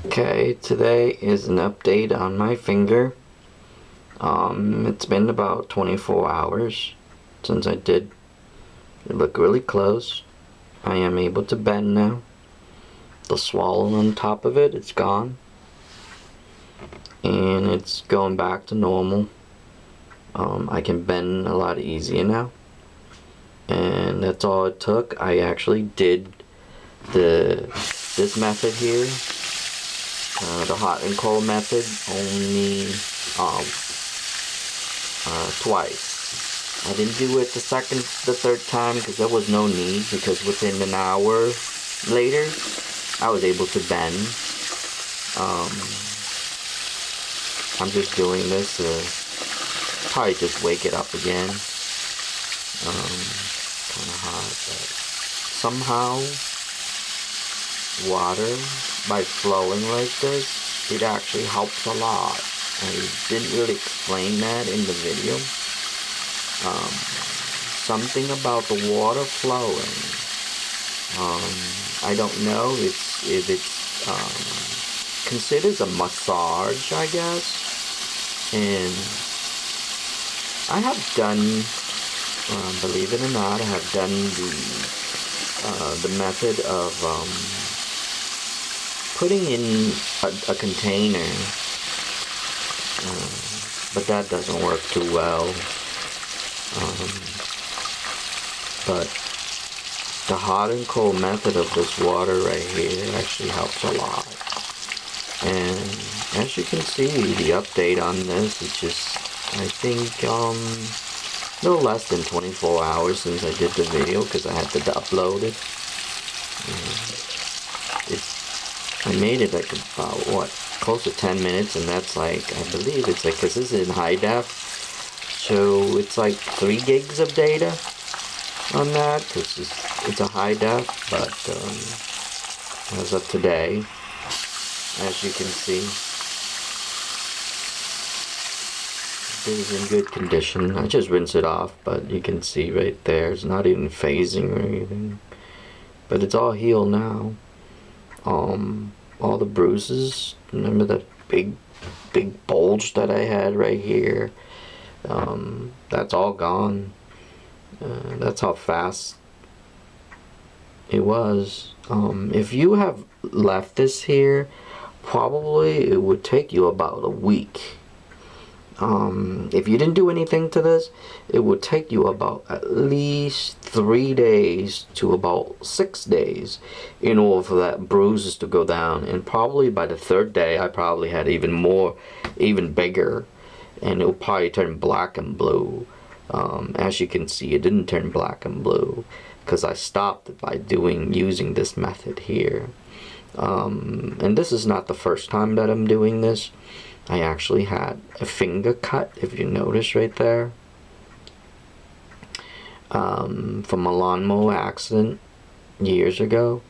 Okay, today is an update on my finger. It's been about 24 hours since I did. It looked really close. I am able to bend now. The swollen on top of it, it's gone. And it's going back to normal. I can bend a lot easier now. And that's all it took. I actually did this method here. The hot and cold method only twice. I didn't do it the third time because there was no need, because within an hour later I was able to bend. I'm just doing this to probably just wake it up again. Kind of hot, but somehow water, by flowing like this, it actually helps a lot. I didn't really explain that in the video. Something about the water flowing. I don't know if it's considered a massage, I guess. And I have done, believe it or not, I have done the method of putting in a container, but that doesn't work too well. But the hot and cold method of this water right here actually helps a lot. And as you can see, the update on this is just, I think, a little less than 24 hours since I did the video, because I had to upload it. I made it like about, what, close to 10 minutes, and that's like, I believe it's like, because this is in high def, so it's like 3 gigs of data on that, because it's a high def, but as of today, as you can see, it is in good condition. I just rinse it off, but you can see right there, it's not even phasing or anything, but it's all healed now. All the bruises, remember that big bulge that I had right here, that's all gone. That's how fast it was. If you have left this here, probably it would take you about a week. If you didn't do anything to this, it would take you about at least 3 days to about 6 days in order for that bruises to go down. And probably by the 3rd day, I probably had even bigger, and it will probably turn black and blue. As you can see, it didn't turn black and blue because I stopped it by using this method here. And this is not the first time that I'm doing this. I actually had a finger cut, if you notice right there, from a lawnmower accident years ago,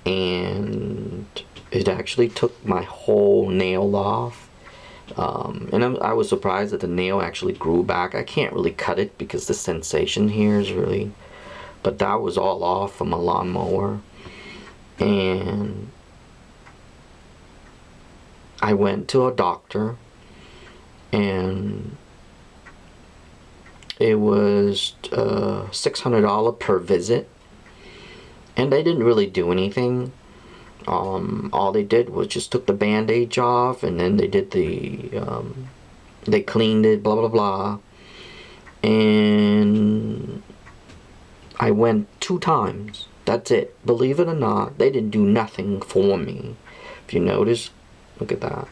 and it actually took my whole nail off. And I was surprised that the nail actually grew back. I can't really cut it because the sensation here is really, but that was all off from a lawnmower. And I went to a doctor, and it was $600 per visit, and they didn't really do anything. All they did was just took the bandage off, and then they did they cleaned it, blah blah blah. And I went 2 times. That's it. Believe it or not, they didn't do nothing for me. If you notice, look at that.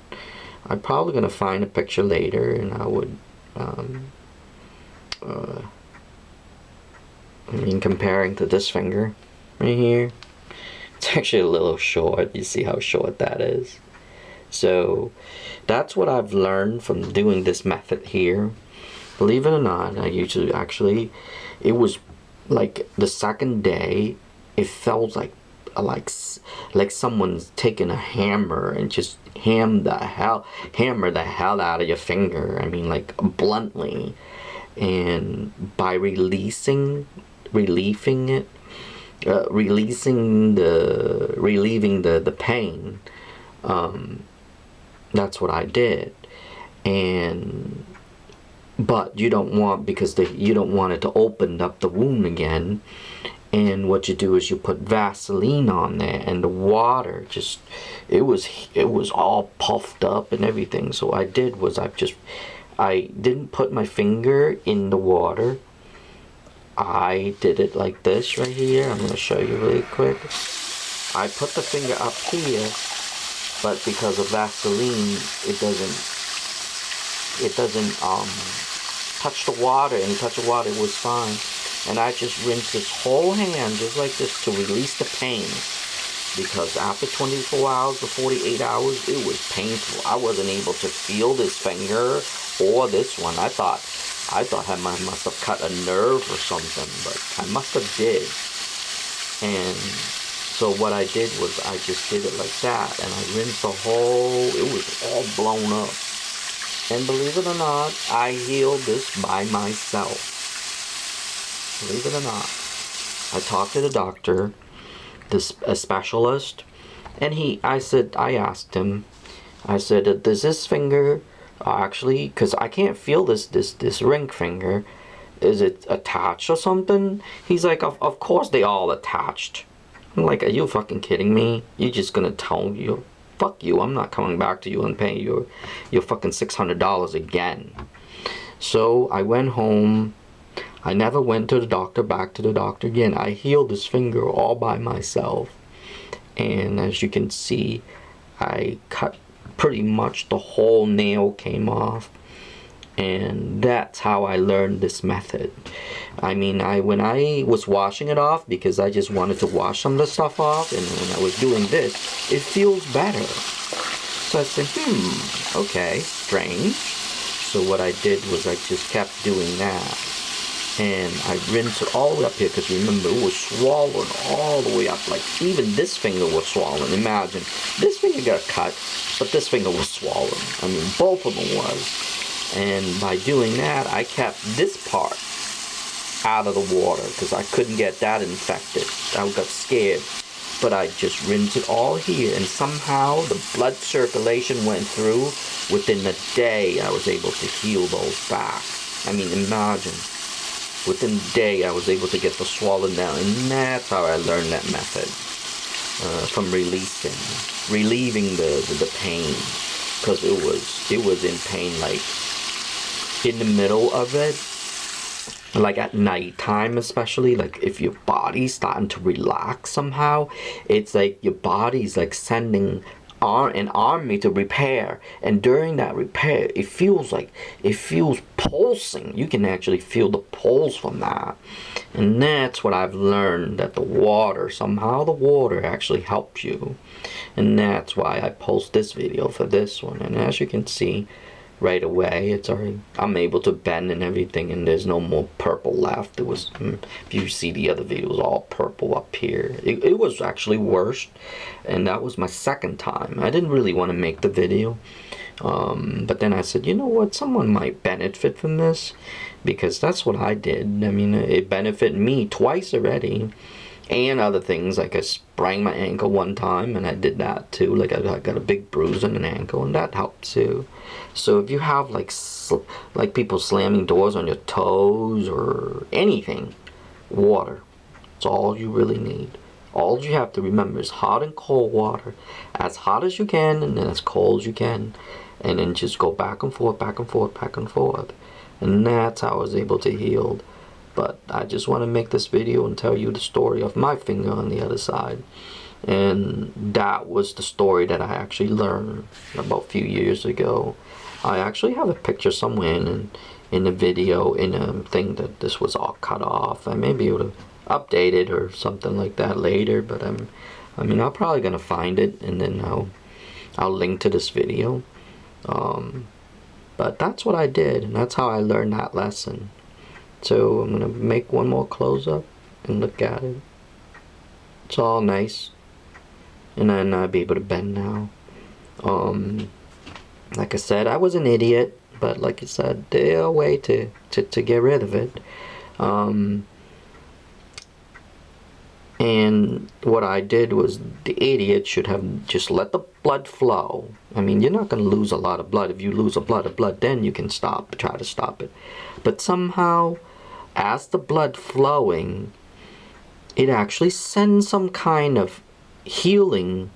I'm probably gonna find a picture later, and I would, comparing to this finger right here, it's actually a little short. You see how short that is. So that's what I've learned from doing this method here. Believe it or not, I usually it was like the 2nd day, it felt like someone's taking a hammer and just hammer the hell out of your finger. I mean, like, bluntly. And by relieving the pain, That's what I did. But you don't want, because you don't want it to open up the wound again. And what you do is you put Vaseline on there, and the water just, it was all puffed up and everything. So I did was I didn't put my finger in the water. I did it like this right here. I'm going to show you really quick. I put the finger up here, but because of Vaseline, it doesn't touch the water, and touch the water, it was fine. And I just rinsed this whole hand just like this to release the pain, because after 24 hours or 48 hours, it was painful. I wasn't able to feel this finger or this one. I thought I must have cut a nerve or something, but I must have did. And so what I did was I just did it like that, and I rinsed the whole, it was all blown up. And believe it or not, I healed this by myself. Believe it or not. I talked to the doctor, a specialist, and I asked him, I said, does this finger actually, because I can't feel this ring finger, is it attached or something? He's like, of course they all attached. I'm like, are you fucking kidding me? You just gonna tell you, fuck you, I'm not coming back to you and paying your fucking $600 again. So I went home. I never went back to the doctor again. I healed this finger all by myself. And as you can see, I cut pretty much the whole nail came off. And that's how I learned this method. I mean, when I was washing it off, because I just wanted to wash some of the stuff off, and when I was doing this, it feels better. So I said, okay, strange. So what I did was I just kept doing that. And I rinsed it all the way up here, because remember, it was swollen all the way up. Like, even this finger was swollen. Imagine, this finger got cut, but this finger was swollen. I mean, both of them was. And by doing that, I kept this part out of the water, because I couldn't get that infected. I got scared. But I just rinsed it all here, and somehow the blood circulation went through. Within a day, I was able to heal those back. I mean, imagine. Within a day, I was able to get the swollen down, and that's how I learned that method. From relieving the pain, because it was in pain, like in the middle of it, like at night time especially. Like if your body's starting to relax somehow, it's like your body's like sending an army to repair, and during that repair, it feels pulsing. You can actually feel the pulse from that. And that's what I've learned, that somehow the water actually helps you. And that's why I post this video for this one. And as you can see right away, I'm able to bend and everything, and there's no more purple left. It was, if you see the other video, it was all purple up here. It was actually worse, and that was my second time. I didn't really want to make the video, but then I said, you know what, someone might benefit from this, because that's what I did. I mean, it benefited me twice already. And other things, like I sprained my ankle one time, and I did that too. Like I got a big bruise on an ankle, and that helped too. So if you have like people slamming doors on your toes or anything, water. It's all you really need. All you have to remember is hot and cold water. As hot as you can, and then as cold as you can. And then just go back and forth, back and forth, back and forth. And that's how I was able to heal. But I just want to make this video and tell you the story of my finger on the other side. And that was the story that I actually learned about a few years ago. I actually have a picture somewhere in the video, in a thing, that this was all cut off. I may be able to update it or something like that later, but I'm probably gonna find it, and then I'll link to this video. But that's what I did, and that's how I learned that lesson. So I'm gonna make one more close up and look at it. It's all nice, and then I'll be able to bend now. Like I said, I was an idiot, but like I said, there's a way to get rid of it. And And what I did was, the idiot should have just let the blood flow. I mean, you're not going to lose a lot of blood. If you lose a lot of blood, then you can try to stop it. But somehow, as the blood flowing, it actually sends some kind of healing.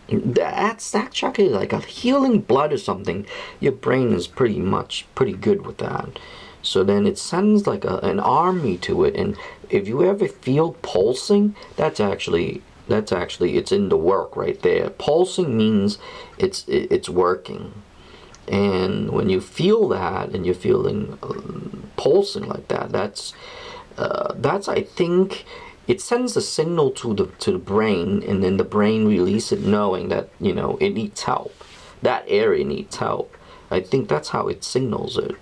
That's actually like a healing blood or something. Your brain is pretty good with that. So then it sends like an army to it, and if you ever feel pulsing, that's actually it's in the work right there. Pulsing means it's working, and when you feel that and you're feeling pulsing like that, that's I think it sends a signal to the brain, and then the brain releases it, knowing that it needs help. That area needs help. I think that's how it signals it.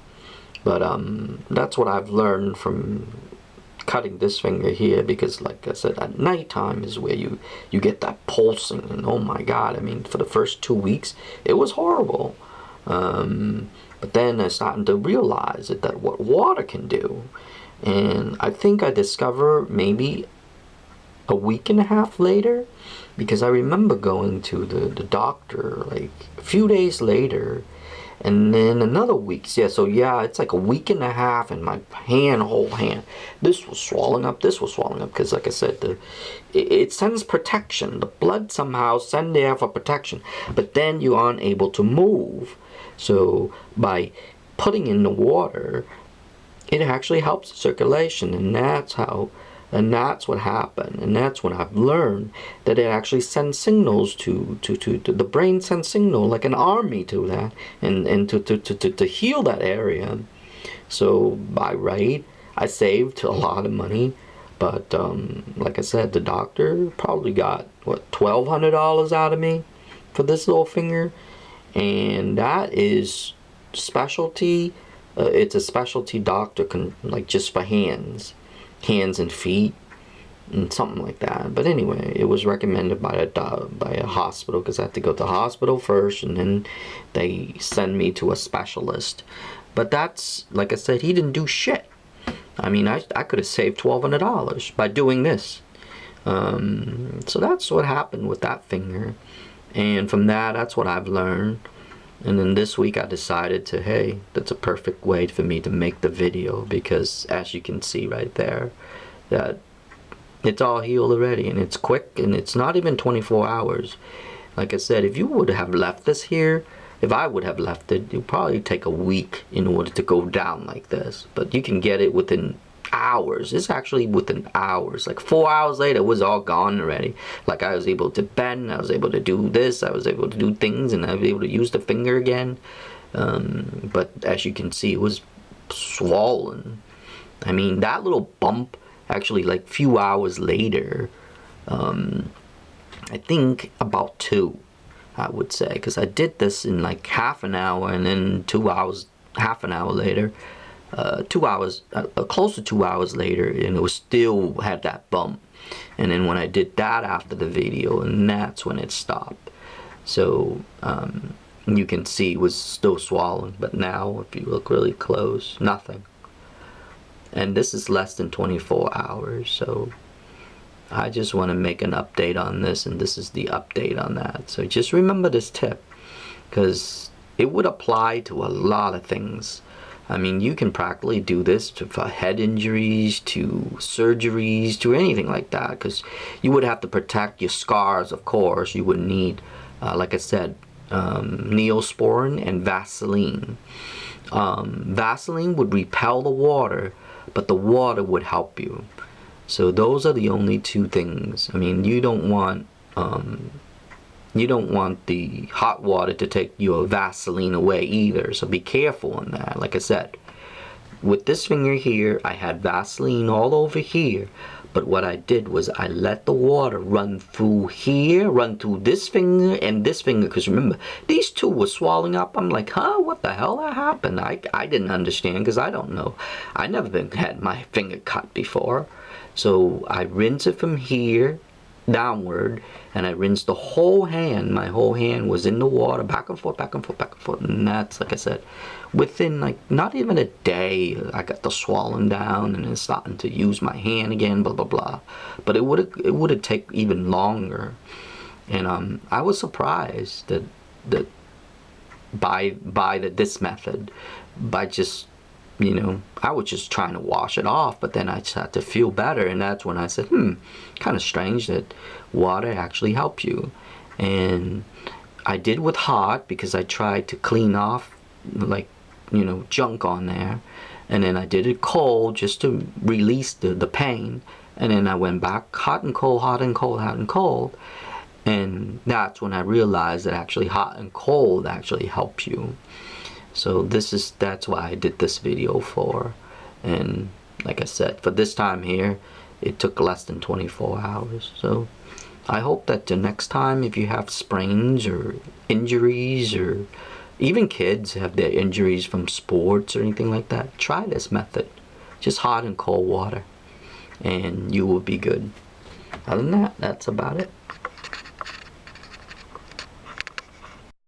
But that's what I've learned from cutting this finger here, because like I said, at nighttime is where you get that pulsing, and oh my god, I mean, for the first 2 weeks it was horrible. But then I started to realize that what water can do, and I think I discovered maybe a week and a half later, because I remember going to the doctor like a few days later. And then another week, it's like a week and a half, and my whole hand, this was swelling up, because like I said, it sends protection. The blood somehow sends there for protection, but then you aren't able to move. So by putting in the water, it actually helps the circulation, and that's what happened. And that's when I've learned that it actually sends signals to the brain, sends signal like an army to that, and to heal that area. So by right, I saved a lot of money, but like I said, the doctor probably got $1,200 out of me for this little finger, and that is specialty. It's a specialty doctor, like just for hands and feet and something like that. But anyway, it was recommended by a hospital, because I had to go to the hospital first, and then they send me to a specialist. But that's, like I said, he didn't do shit. I mean, I could have saved $1,200 by doing this. So that's what happened with that finger, and from that's what I've learned. And then this week I decided to, hey, that's a perfect way for me to make the video, because as you can see right there, that it's all healed already, and it's quick, and it's not even 24 hours. Like I said, if you would have left this here, if I would have left it, it would probably take a week in order to go down like this. But you can get it within hours. It's actually within hours. Like 4 hours later, it was all gone already. Like I was able to bend, I was able to do this, I was able to do things, and I was able to use the finger again. But as you can see, it was swollen. I mean, that little bump actually, like few hours later, I think about 2, I would say, because I did this in like half an hour, and then 2 hours, half an hour later, 2 hours, close to 2 hours later, and it was still had that bump. And then when I did that after the video, and that's when it stopped. So you can see it was still swollen, but now if you look really close, nothing. And this is less than 24 hours, so I just want to make an update on this, and this is the update on that. So just remember this tip, because it would apply to a lot of things. I mean, you can practically do this for head injuries, to surgeries, to anything like that, because you would have to protect your scars, of course. You would need, like I said, Neosporin and Vaseline. Vaseline would repel the water, but the water would help you. So those are the only 2 things. I mean, you don't want the hot water to take your Vaseline away either, so be careful on that. Like I said, with this finger here, I had Vaseline all over here, but what I did was I let the water run through here, run through this finger and this finger, because remember, these 2 were swelling up. I'm like, what the hell that happened? I didn't understand, because I don't know. I never had my finger cut before. So I rinse it from here, downward, and I rinsed the whole hand. My whole hand was in the water, back and forth, back and forth, back and forth. And that's, like I said, within like not even a day, I got the swelling down and it's starting to use my hand again, blah blah blah. But it would have taken even longer. And I was surprised that by this method, by just, you know, I was just trying to wash it off, but then I just had to feel better, and that's when I said, kind of strange that water actually helps you. And I did with hot because I tried to clean off, like, you know, junk on there, and then I did it cold just to release the pain, and then I went back hot and cold, hot and cold, hot and cold, and that's when I realized that actually hot and cold actually helps you. So that's why I did this video for. And like I said, for this time here, it took less than 24 hours. So I hope that the next time, if you have sprains or injuries, or even kids have their injuries from sports or anything like that, try this method. Just hot and cold water, and you will be good. Other than that, that's about it.